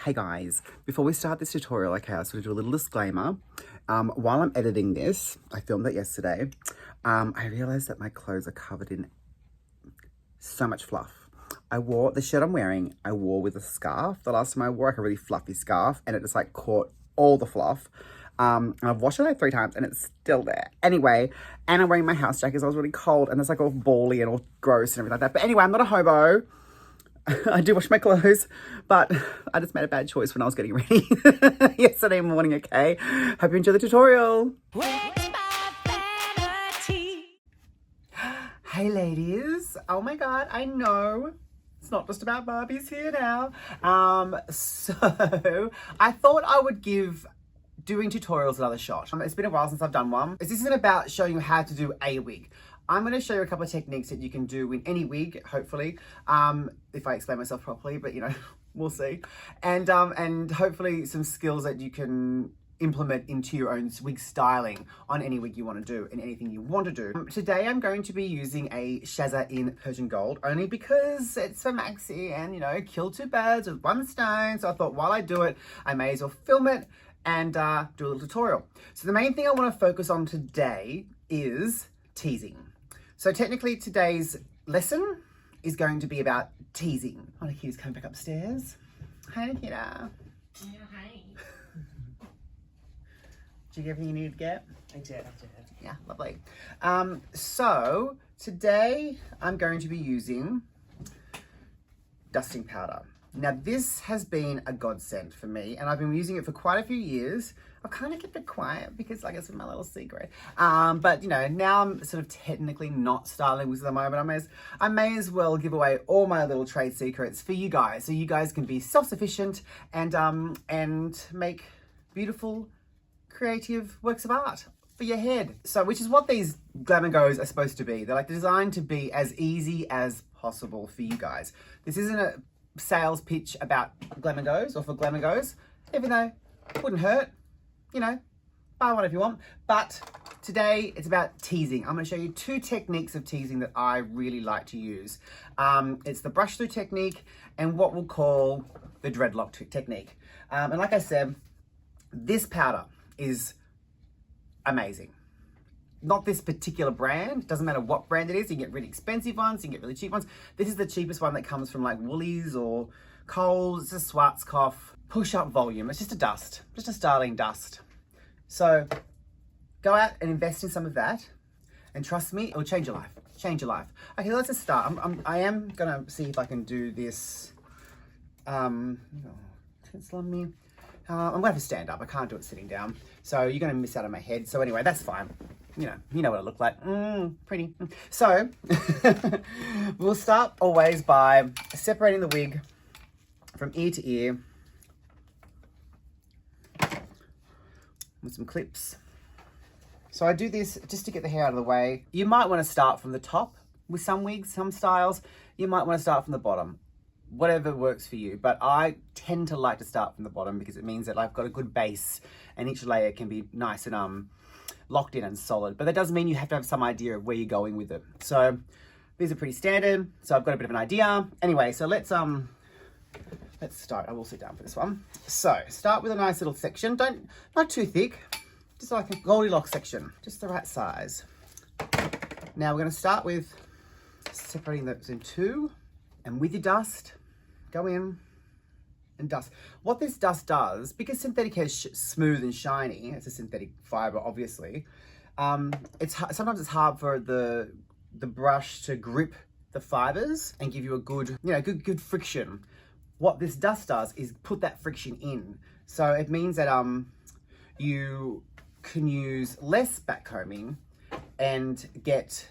Hey guys, before we start this tutorial, okay, I just want to do a little disclaimer. While I'm editing this, I filmed it yesterday, I realized that my clothes are covered in so much fluff. I wore, the shirt I'm wearing, I wore with a scarf. The last time I wore like a really fluffy scarf and it just like caught all the fluff. And I've washed it like 3 times and it's still there. Anyway, and I'm wearing my house jacket, so I was really cold and it's like all bally and all gross and everything like that. But anyway, I'm not a hobo. I do wash my clothes, but I just made a bad choice when I was getting ready yesterday morning, okay? Hope you enjoy the tutorial. Wigs by Vanity. Hey ladies. Oh my God, I know. It's not just about Barbies here now. So I thought I would give doing tutorials another shot. It's been a while since I've done one. This isn't about showing you how to do a wig. I'm going to show you a couple of techniques that you can do in any wig, hopefully, if I explain myself properly, but you know, we'll see. And hopefully some skills that you can implement into your own wig styling on any wig you want to do and anything you want to do. Today I'm going to be using a Shazza in Persian Gold, only because it's for Maxi and, you know, kill 2 birds with 1 stone. So I thought while I do it, I may as well film it and do a little tutorial. So the main thing I want to focus on today is teasing. So technically today's lesson is going to be about teasing. Oh, Nikita's coming back upstairs. Hi, Nikita. Yeah, hi. Did you get everything you needed to get? I did. Yeah, lovely. So today I'm going to be using dusting powder. Now this has been a godsend for me and I've been using it for quite a few years. I've kind of kept it quiet because I guess it's my little secret. But you know, now I'm sort of technically not styling wigs at the moment. I may as well give away all my little trade secrets for you guys, so you guys can be self-sufficient and make beautiful, creative works of art for your head. So, which is what these Glamour Goes are supposed to be. They're like designed to be as easy as possible for you guys. This isn't a sales pitch about Glamour Goes or for Glamour Goes, even though it wouldn't hurt, you know, buy one if you want. But today it's about teasing. I'm going to show you 2 techniques of teasing that I really like to use. It's the brush through technique and what we'll call the dreadlock technique. And like I said, this powder is amazing. Not this particular brand, doesn't matter what brand it is. You can get really expensive ones, you can get really cheap ones. This is the cheapest one that comes from like Woolies or Coles. It's a Schwarzkopf push-up volume. It's just a dust, just a styling dust. So go out and invest in some of that, and trust me, it will change your life. Change your life. Okay, let's just start. I am gonna see if I can do this. Tinsel on me. I'm gonna have to stand up. I can't do it sitting down. So you're gonna miss out on my head. So anyway, that's fine. You know what I look like. Pretty. So we'll start always by separating the wig from ear to ear with some clips. So I do this just to get the hair out of the way. You might want to start from the top with some wigs, some styles. You might want to start from the bottom. Whatever works for you, but I tend to like to start from the bottom because it means that I've got a good base and each layer can be nice and locked in and solid. But that doesn't mean you have to have some idea of where you're going with it. So these are pretty standard, so I've got a bit of an idea. Anyway, so let's start. I will sit down for this one. So start with a nice little section. Not too thick, just like a Goldilocks section, just the right size. Now we're going to start with separating those in 2. And with your dust, go in and dust. What this dust does, because synthetic hair is smooth and shiny, it's a synthetic fiber, obviously. Sometimes it's hard for the brush to grip the fibers and give you a good, you know, good friction. What this dust does is put that friction in. So it means that you can use less backcombing and get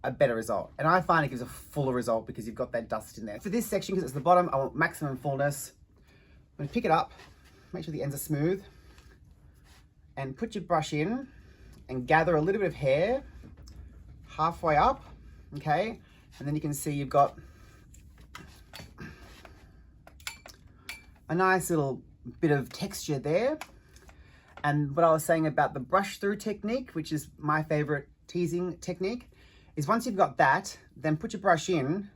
a better result. And I find it gives a fuller result because you've got that dust in there. For this section, because it's the bottom, I want maximum fullness. I'm going to pick it up, make sure the ends are smooth, and put your brush in and gather a little bit of hair halfway up, okay? And then you can see you've got a nice little bit of texture there. And what I was saying about the brush through technique, which is my favorite teasing technique, is once you've got that, then put your brush in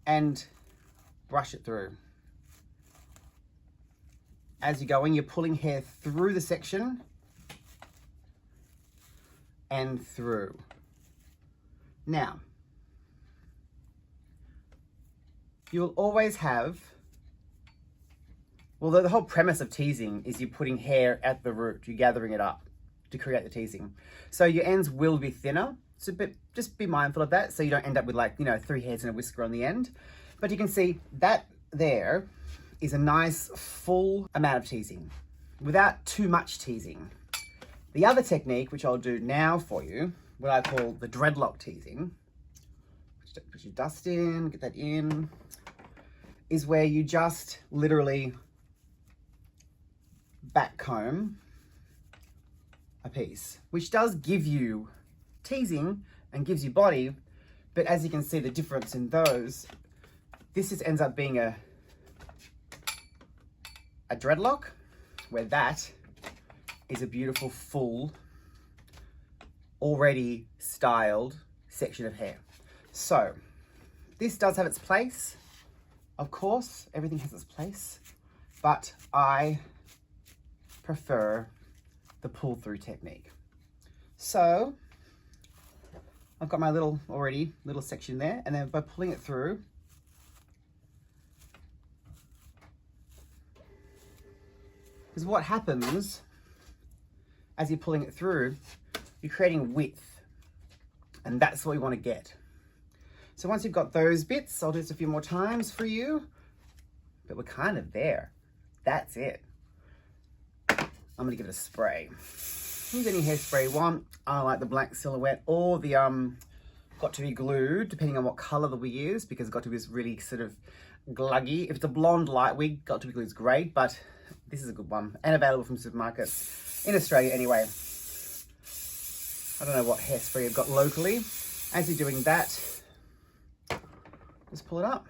and brush it through. as you're going, you're pulling hair through the section and through. Now, you'll always have, well, the whole premise of teasing is you're putting hair at the root, you're gathering it up to create the teasing. So your ends will be thinner, so just be mindful of that so you don't end up with, like, you know, 3 hairs and a whisker on the end. But you can see that there is a nice full amount of teasing without too much teasing. The other technique, which I'll do now for you, what I call the dreadlock teasing, put your dust in, get that in, is where you just literally back comb a piece, which does give you teasing and gives you body, but as you can see the difference in those, this just ends up being a dreadlock, where that is a beautiful full already styled section of hair. So this does have its place, of course, everything has its place, but I prefer the pull through technique. So I've got my little section there, and then by pulling it through, because what happens as you're pulling it through, you're creating width, and that's what we want to get. So once you've got those bits, I'll do this a few more times for you, but we're kind of there. That's it. I'm gonna give it a spray. Use any hairspray you want. I like the black silhouette or the got to be glued, depending on what color the wig is, because it's got to be really sort of gluggy. If it's a blonde light wig, got to be glued is great, but this is a good one and available from supermarkets in Australia anyway. I don't know what hairspray you've got locally. As you're doing that, just pull it up.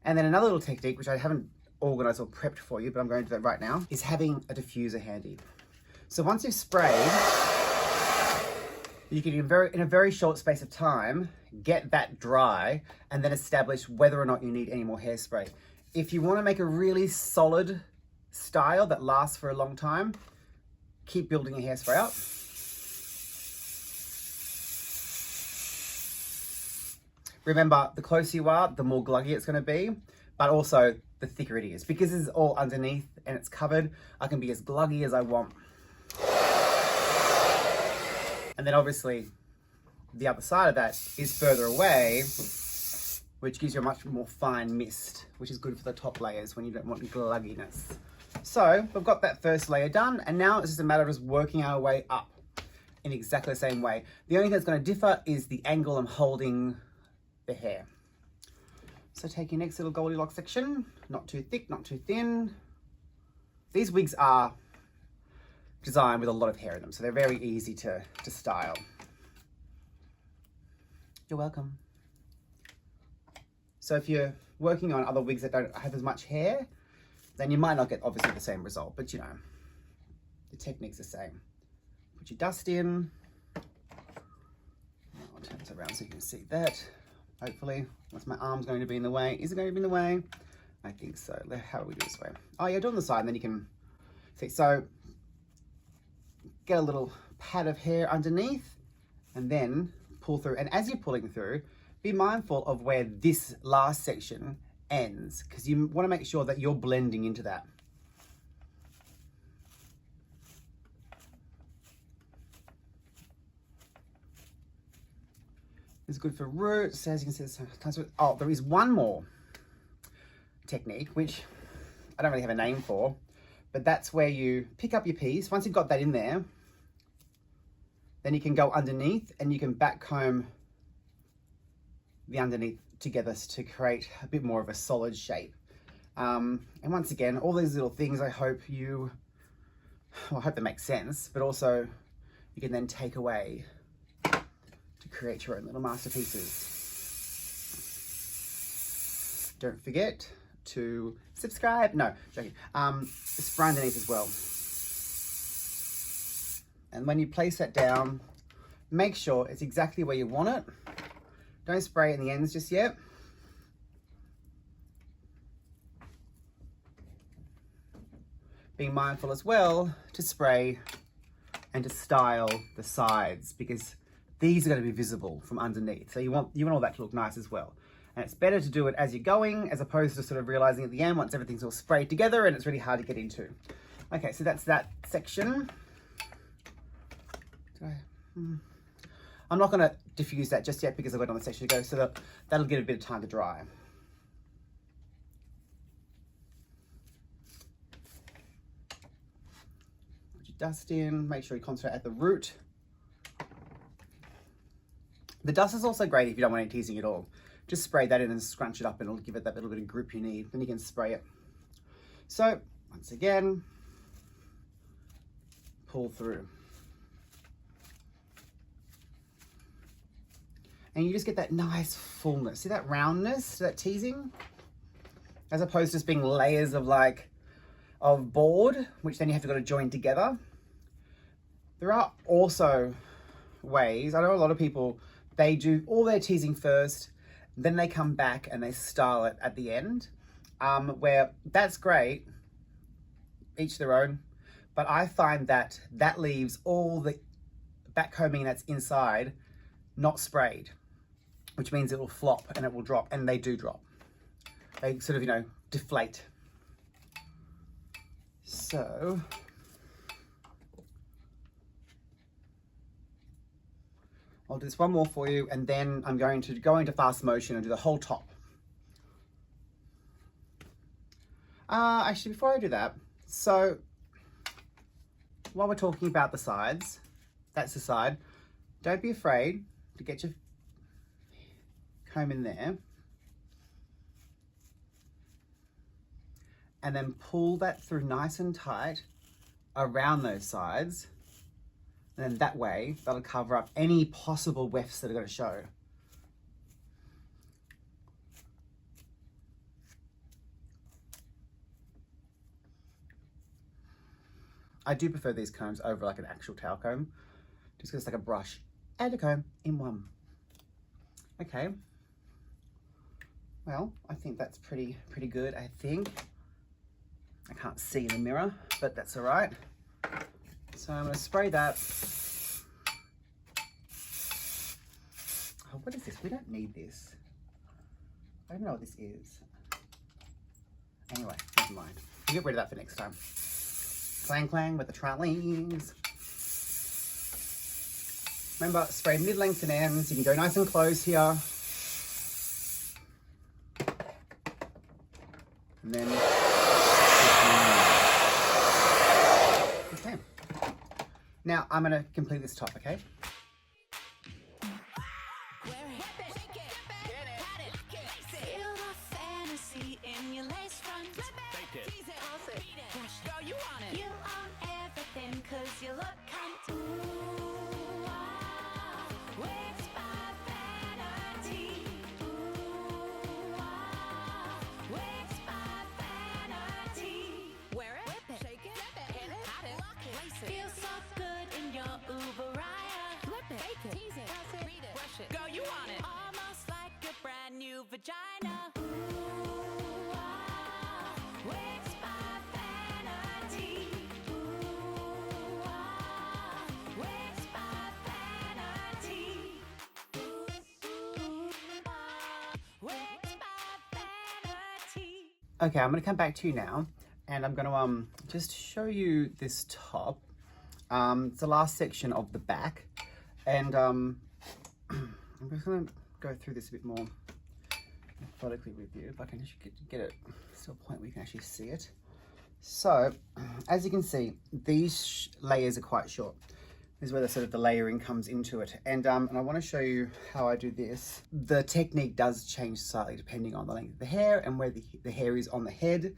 And then another little technique, which I haven't organized or prepped for you, but I'm going to do that right now, is having a diffuser handy. So once you've sprayed, you can, in a very short space of time, get that dry and then establish whether or not you need any more hairspray. If you want to make a really solid style that lasts for a long time, keep building your hairspray up. Remember, the closer you are, the more gluggy it's going to be, but also the thicker it is. Because this is all underneath and it's covered, I can be as gluggy as I want. And then obviously, the other side of that is further away, which gives you a much more fine mist, which is good for the top layers when you don't want glugginess. So we've got that first layer done, and now it's just a matter of just working our way up in exactly the same way. The only thing that's going to differ is the angle I'm holding the hair. So take your next little Goldilocks section, not too thick, not too thin. These wigs are designed with a lot of hair in them, so they're very easy to style. You're welcome. So if you're working on other wigs that don't have as much hair, then you might not get obviously the same result, but you know, the technique's the same. Put your dust in. I'll turn this around so you can see that. Hopefully, what's my arm's going to be in the way? Is it going to be in the way? I think so. How do we do this way? Oh yeah, do it on the side and then you can see. So get a little pad of hair underneath and then pull through. And as you're pulling through, be mindful of where this last section ends, because you want to make sure that you're blending into that. It's good for roots, as you can see. Oh, there is one more technique, which I don't really have a name for, but that's where you pick up your piece. Once you've got that in there, then you can go underneath and you can back comb the underneath together to create a bit more of a solid shape. And once again, all these little things, I hope they make sense, but also you can then take away to create your own little masterpieces. Don't forget to subscribe. No, joking. Spray underneath as well. And when you place that down, make sure it's exactly where you want it. Don't spray in the ends just yet. being mindful as well to spray and to style the sides, because these are going to be visible from underneath. So you want all that to look nice as well. And it's better to do it as you're going, as opposed to sort of realizing at the end once everything's all sprayed together and it's really hard to get into. Okay, so that's that section. I'm not going to diffuse that just yet because I've got another section to go, so that'll get a bit of time to dry. Put your dust in, make sure you concentrate at the root. The dust is also great if you don't want any teasing at all. Just spray that in and scrunch it up and it'll give it that little bit of grip you need. Then you can spray it. So, once again, pull through. And you just get that nice fullness. See that roundness, that teasing? As opposed to just being layers of board, which then you have to join together. There are also ways, I know a lot of people, they do all their teasing first, then they come back and they style it at the end, where that's great, each their own, but I find that leaves all the backcombing that's inside not sprayed, which means it will flop and it will drop, and they do drop. They sort of, deflate. So, I'll do this one more for you, and then I'm going to go into fast motion and do the whole top. Actually, before I do that, so while we're talking about the sides, that's the side, don't be afraid to get your comb in there and then pull that through nice and tight around those sides. And then that way, that'll cover up any possible wefts that are going to show. I do prefer these combs over like an actual towel comb, just because it's like a brush and a comb in one. Okay. Well, I think that's pretty good, I think. I can't see in the mirror, but that's all right. So I'm going to spray that. Oh, what is this? We don't need this. I don't know what this is. Anyway, never mind. We'll get rid of that for next time. Clang clang with the trolleys. Remember, spray mid-length and ends. You can go nice and close here. And then... Okay. Now, I'm going to complete this top, okay? You look kind of Wigs by Vanity. Wigs by Vanity. Wear it, shake it, hit it, hot it, lock it, feel so good in your Uber ride. Flip it, fake it, tease it, read it, brush it, go you want it. Almost like a brand new vagina. Wigs by Vanity. Wigs by Vanity. Wigs by Vanity. Okay, I'm going to come back to you now, and I'm going to just show you this top. It's the last section of the back, and I'm just going to go through this a bit more methodically with you, if I can just get it to a point where you can actually see it. So, as you can see, these layers are quite short. This is where the sort of the layering comes into it, and I want to show you how I do this. The technique does change slightly depending on the length of the hair and where the hair is on the head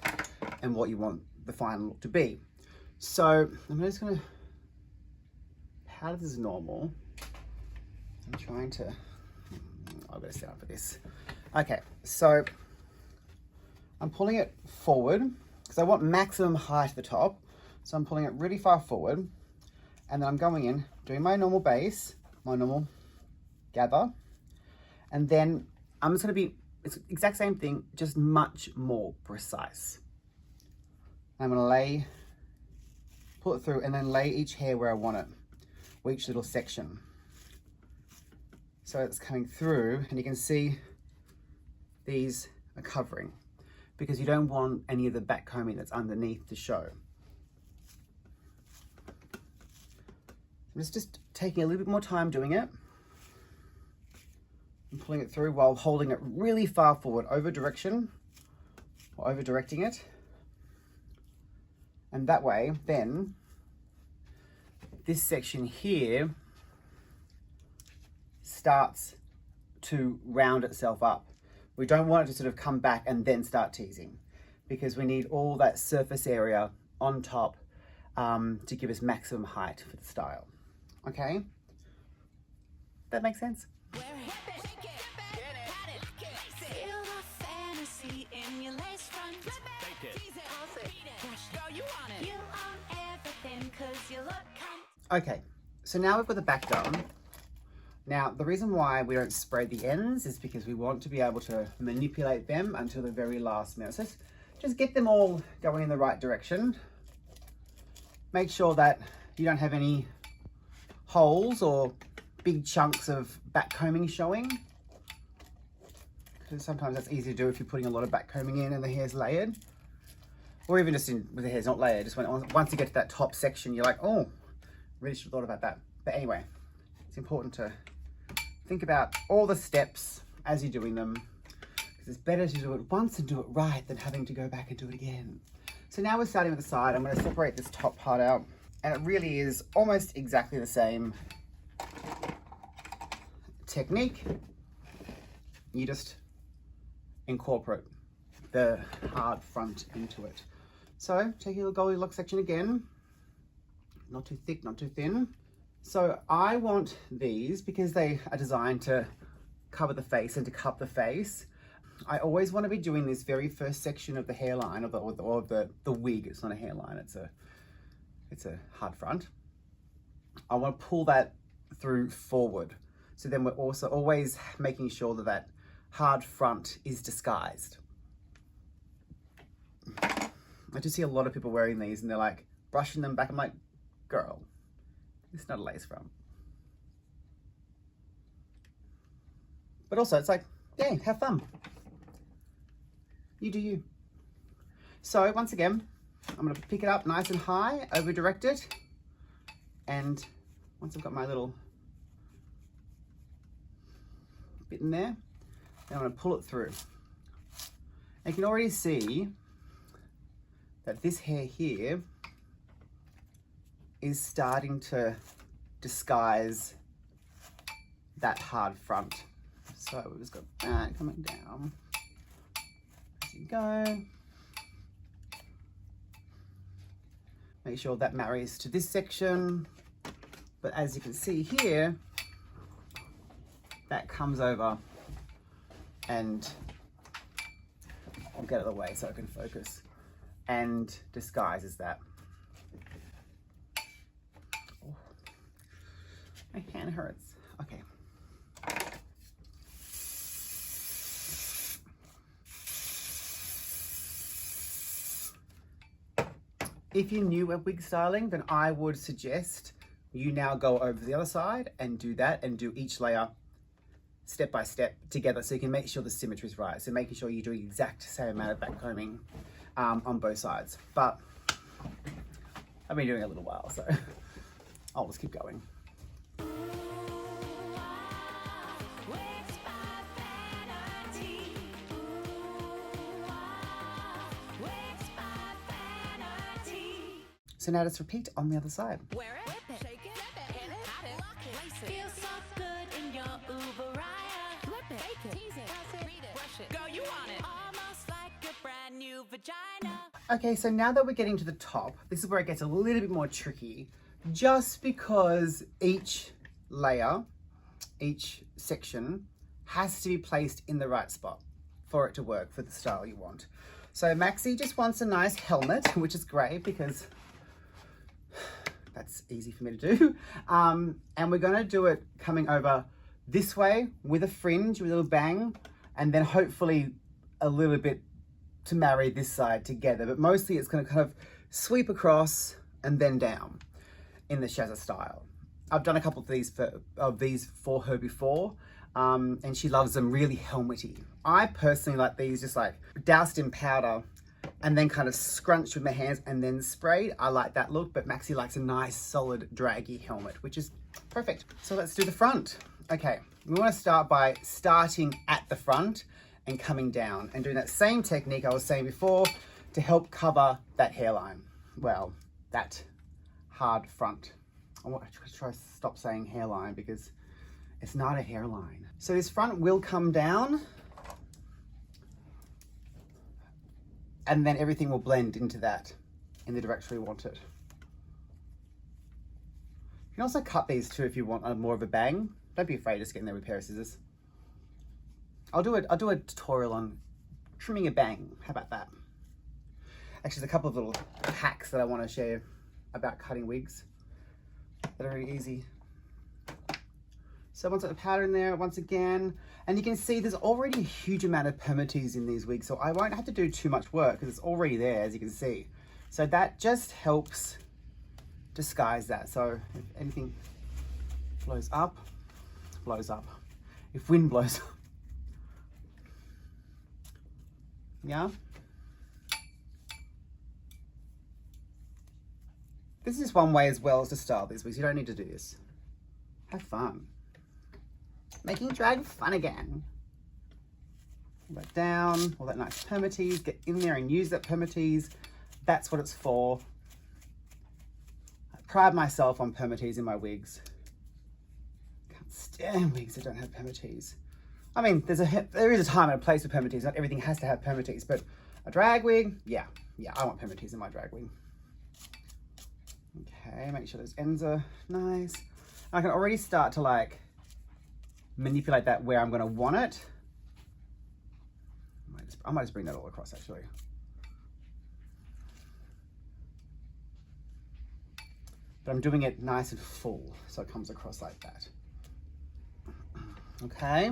and what you want the final look to be. So I'm just going to powder this as normal. I'm trying to, I've got to set up for this. Okay, so I'm pulling it forward because I want maximum height at the top. So I'm pulling it really far forward. And then I'm going in, doing my normal base, my normal gather. And then I'm just going to be, it's the exact same thing, just much more precise. I'm going to lay pull it through, and then lay each hair where I want it, or each little section. So it's coming through, and you can see these are covering, because you don't want any of the back combing that's underneath to show. I'm just taking a little bit more time doing it. I'm pulling it through while holding it really far forward, over direction, or over directing it. And that way, then, this section here starts to round itself up. We don't want it to sort of come back and then start teasing, because we need all that surface area on top to give us maximum height for the style. Okay? That makes sense? Feel the fantasy in your lace front. Tease it. Girl, you want it. You own everything 'cause you look Okay, so now we've got the back done. Now, the reason why we don't spray the ends is because we want to be able to manipulate them until the very last minute. So just get them all going in the right direction. Make sure that you don't have any holes or big chunks of back combing showing. Because sometimes that's easy to do if you're putting a lot of back combing in and the hair's layered. Or even just with the hair's not layered, just once you get to that top section, you're like, oh, really should have thought about that. But anyway, it's important to think about all the steps as you're doing them, because it's better to do it once and do it right than having to go back and do it again. So now we're starting with the side. I'm going to separate this top part out, and it really is almost exactly the same technique. You just incorporate the hard front into it. So take your Goldilocks section again, not too thick, not too thin. So I want these, because they are designed to cover the face and to cup the face. I always want to be doing this very first section of the hairline, or the wig. It's not a hairline, it's a hard front. I want to pull that through forward. So then we're also always making sure that that hard front is disguised. I just see a lot of people wearing these and they're like brushing them back. I'm like, girl, it's not a lace front. But also it's like, yeah, have fun. You do you. So once again, I'm going to pick it up nice and high, over direct it. And once I've got my little bit in there, then I'm going to pull it through. And you can already see that this hair here is starting to disguise that hard front. So we've just got that coming down. As you go. Make sure that marries to this section. But as you can see here, that comes over, and I'll get it away so I can focus, and disguises that. Oh, my hand hurts. Okay. If you're new at wig styling, then I would suggest you now go over to the other side and do that, and do each layer step by step together, so you can make sure the symmetry is right. So making sure you do the exact same amount of back combing on both sides. But I've been doing it a little while, so I'll just keep going. Wigs by Vanity. Wigs by Vanity. So now let's repeat on the other side. Wear it, whip it, shake it, pin it, hide it, lock it, lace it. Feel so good in your Uberaya. Flip it, bake it, tease it, read it, brush it. Girl, you want it. Almost like a brand new vagina. Okay, so now that we're getting to the top, this is where it gets a little bit more tricky, just because each layer, each section has to be placed in the right spot for it to work for the style you want. So Maxie just wants a nice helmet, which is great because that's easy for me to do. And we're gonna do it coming over this way with a fringe, with a little bang, and then hopefully a little bit to marry this side together. But mostly it's gonna kind of sweep across and then down in the Shazza style. I've done a couple of these for her before, and she loves them really helmety. I personally like these just like doused in powder and then kind of scrunched with my hands and then sprayed. I like that look, but Maxie likes a nice solid draggy helmet, which is perfect. So let's do the front. Okay, we want to start by starting at the front and coming down and doing that same technique I was saying before to help cover that hairline. Well, that hard front. I want to try to stop saying hairline because it's not a hairline. So this front will come down and then everything will blend into that in the direction we want it. You can also cut these too if you want more of a bang. Don't be afraid of just getting there with a pair of scissors. I'll do a tutorial on trimming a bang. How about that? Actually, there's a couple of little hacks that I want to share about cutting wigs that are very easy. So once I put the powder in there once again, and you can see there's already a huge amount of permatease in these wigs, so I won't have to do too much work because it's already there, as you can see. So that just helps disguise that. So if anything blows up, blows up. If wind blows up, yeah. This is one way as well as to style these wigs. You don't need to do this. Have fun. Making drag fun again. Pull that down, all that nice permatease, get in there and use that permatease. That's what it's for. I pride myself on permatease in my wigs. Can't stand wigs that don't have permatease. I mean, there is a time and a place for permatease. Not everything has to have permatease, but a drag wig, yeah, I want permatease in my drag wig. Okay, make sure those ends are nice. I can already start to like manipulate that where I'm going to want it. I might just bring that all across actually. But I'm doing it nice and full so it comes across like that. Okay.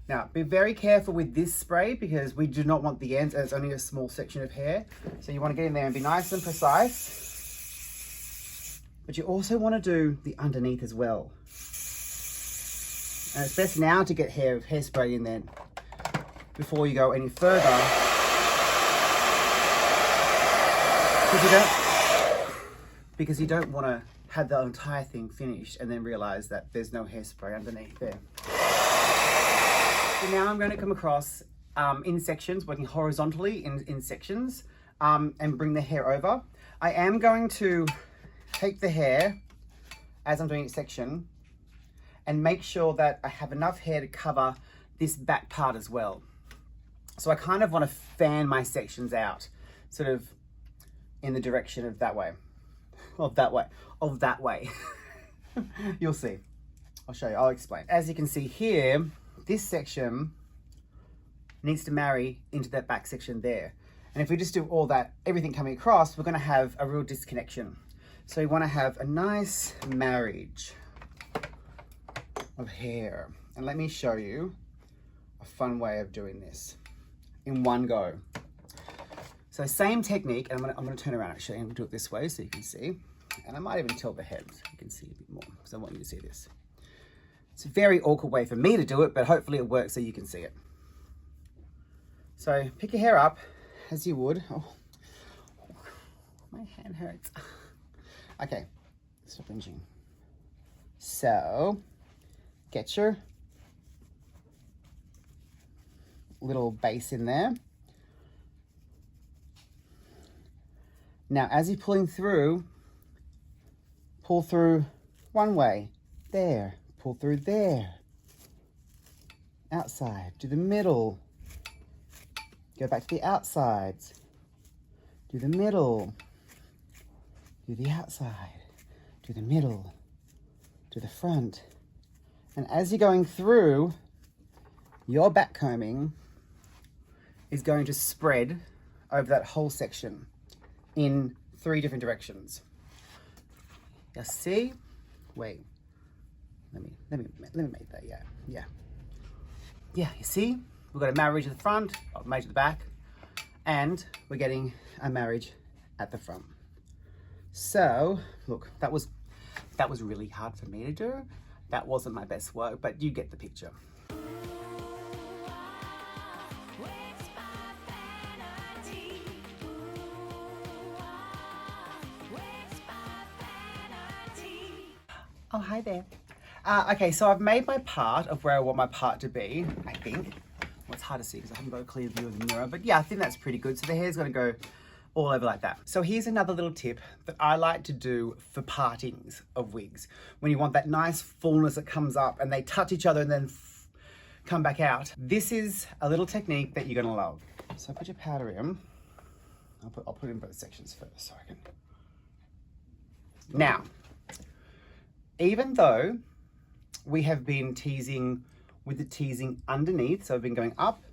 Now be very careful with this spray because we do not want the ends, and it's only a small section of hair. So you want to get in there and be nice and precise. But you also want to do the underneath as well. And it's best now to get hairspray in there before you go any further. Because you don't want to have the entire thing finished and then realize that there's no hairspray underneath there. So now I'm going to come across in sections, working horizontally in sections, and bring the hair over. I am going to take the hair as I'm doing each section and make sure that I have enough hair to cover this back part as well. So I kind of want to fan my sections out, sort of in the direction of that way, of that way. You'll see. I'll show you, I'll explain. As you can see here, this section needs to marry into that back section there. And if we just do all that, everything coming across, we're going to have a real disconnection. So you want to have a nice marriage of hair. And let me show you a fun way of doing this in one go. So same technique, and I'm going to turn around actually and do it this way so you can see. And I might even tilt the head so you can see a bit more because I want you to see this. It's a very awkward way for me to do it, but hopefully it works so you can see it. So pick your hair up as you would. Oh, my hand hurts. Okay, stop whinging. So get your little base in there. Now, as you're pulling through, pull through one way, there, pull through there, outside, to the middle, go back to the outsides, do the middle, do the outside, do the middle, to the front. And as you're going through, your back combing is going to spread over that whole section in 3 different directions. You see? Wait. Let me make that. Yeah. You see? We've got a marriage at the front, a marriage at the back, and we're getting a marriage at the front. So, look, that was really hard for me to do. That wasn't my best work, but you get the picture. Wigs by Vanity. Wigs by Vanity. Oh, hi there. Okay, so I've made my part of where I want my part to be, I think. Well, it's hard to see because I haven't got a clear view of the mirror, but yeah, I think that's pretty good. So the hair's gonna go all over like that. So here's another little tip that I like to do for partings of wigs. When you want that nice fullness that comes up and they touch each other and then come back out. This is a little technique that you're gonna love. So put your powder in. I'll put in both sections first so I can. Now, even though we have been teasing with the teasing underneath, so I've been going up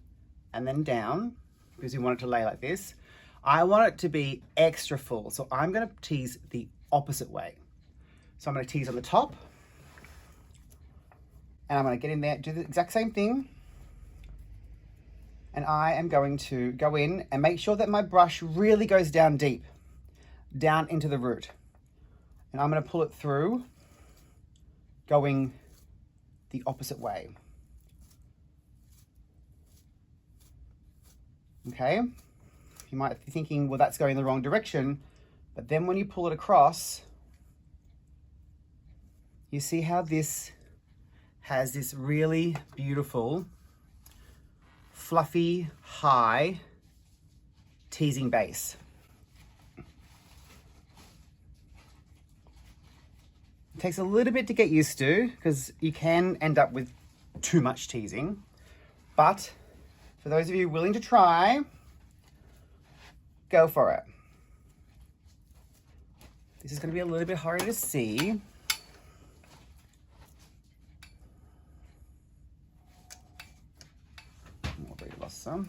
and then down because we want it to lay like this. I want it to be extra full, so I'm going to tease the opposite way. So I'm going to tease on the top, and I'm going to get in there, do the exact same thing, and I am going to go in and make sure that my brush really goes down deep, down into the root. And I'm going to pull it through, going the opposite way. Okay? You might be thinking, well, that's going the wrong direction. But then when you pull it across, you see how this has this really beautiful, fluffy, high teasing base. It takes a little bit to get used to because you can end up with too much teasing. But for those of you willing to try, go for it. This is going to be a little bit harder to see. Already lost some.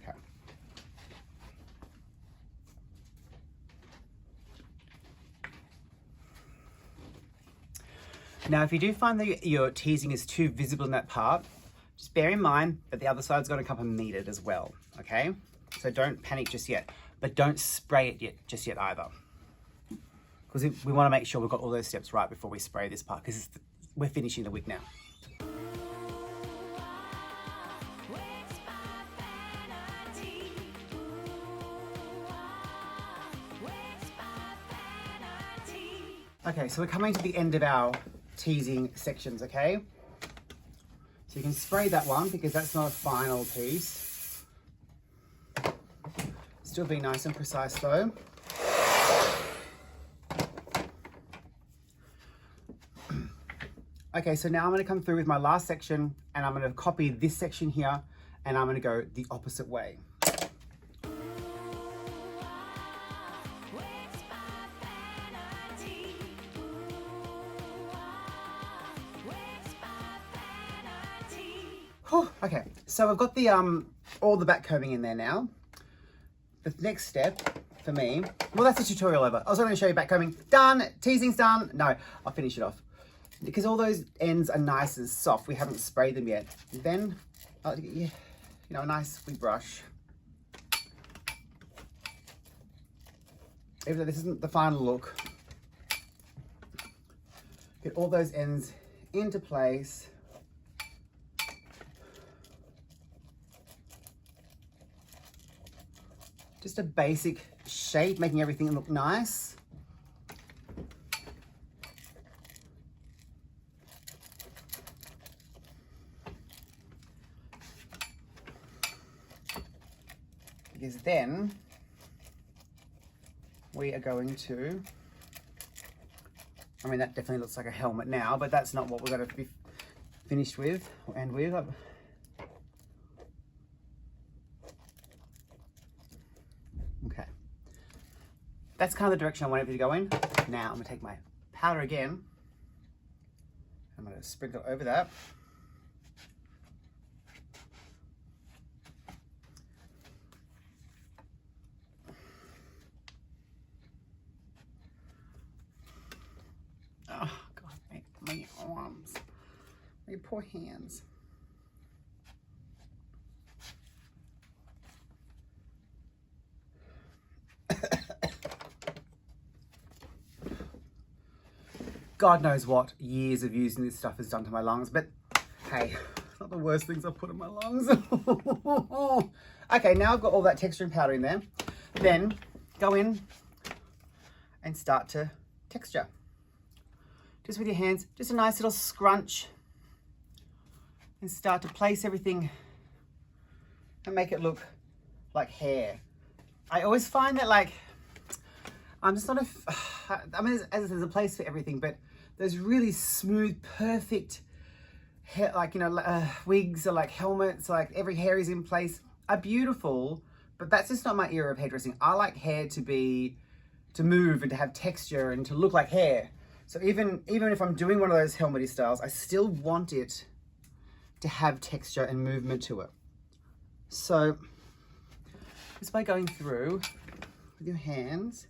Okay. Now, if you do find that your teasing is too visible in that part, just bear in mind that the other side's got to come and meet it as well, okay? So don't panic just yet, but don't spray it just yet either. Because we want to make sure we've got all those steps right before we spray this part, because we're finishing the wig now. Wigs by Vanity. Wigs by Vanity. Okay, so we're coming to the end of our teasing sections, okay? So you can spray that one because that's not a final piece. Still be nice and precise though. Okay, so now I'm going to come through with my last section and I'm going to copy this section here and I'm going to go the opposite way. Wigs by Vanity. Wigs by Vanity. Whew, okay, so I've got the all the back combing in there now. The next step for me, well, that's the tutorial over. I was going to show you back combing. Done, teasing's done. No, I'll finish it off. Because all those ends are nice and soft, we haven't sprayed them yet. Then, you know, a nice wig brush. Even though this isn't the final look, get all those ends into place. Just a basic shape, making everything look nice. Because then we are going to, I mean, that definitely looks like a helmet now, but that's not what we're going to be finished with or end with. Okay. That's kind of the direction I want it to go in. Now I'm going to take my powder again. I'm going to sprinkle over that. Your poor hands. God knows what years of using this stuff has done to my lungs, but hey, it's not the worst things I've put in my lungs. Okay, now I've got all that texturing powder in there. Then go in and start to texture. Just with your hands, just a nice little scrunch, and start to place everything and make it look like hair. I always find that, like, I'm just not I mean, as there's a place for everything, but those really smooth, perfect hair, like, you know, wigs or like helmets, like every hair is in place, are beautiful, but that's just not my era of hairdressing. I like hair to move and to have texture and to look like hair. So even if I'm doing one of those helmety styles, I still want it to have texture and movement to it. So just by going through with your hands,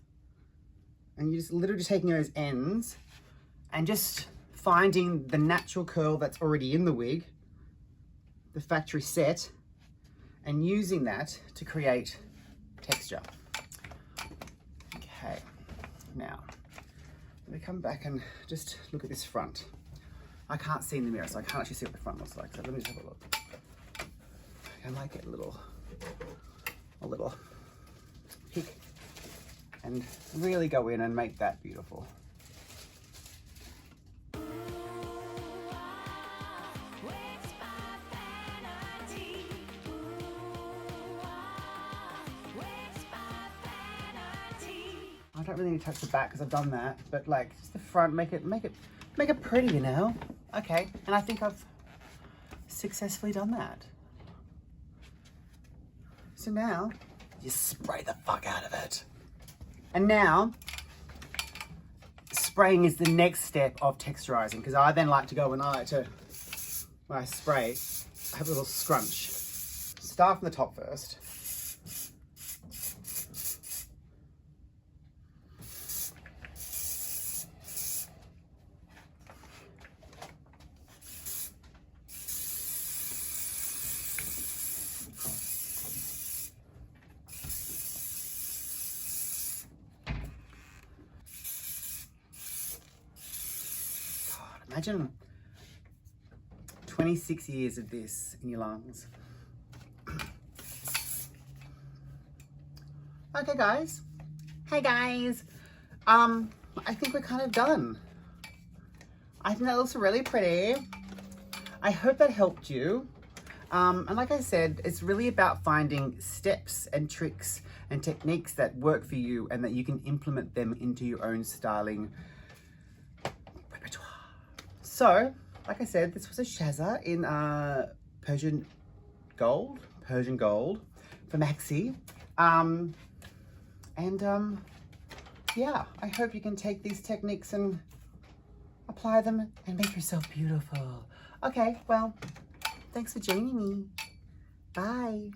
and you're just literally just taking those ends and just finding the natural curl that's already in the wig, the factory set, and using that to create texture. Okay, now let me come back and just look at this front. I can't see in the mirror, so I can't actually see what the front looks like. So let me just have a look. I might get a little pick and really go in and make that beautiful. Wigs by Vanity. Wigs by Vanity. I don't really need to touch the back because I've done that, but like just the front, make it pretty, you know? Okay, and I think I've successfully done that. So now you spray the fuck out of it. And now spraying is the next step of texturizing, because I then like to go when I spray, I have a little scrunch. Start from the top first. Imagine 26 years of this in your lungs. Okay, guys. Hey, guys. I think we're kind of done. I think that looks really pretty. I hope that helped you. And like I said, it's really about finding steps and tricks and techniques that work for you and that you can implement them into your own styling repertoire. So, like I said, this was a Shazza in Persian gold for Maxi. Yeah, I hope you can take these techniques and apply them and make yourself beautiful. Okay, well, thanks for joining me. Bye.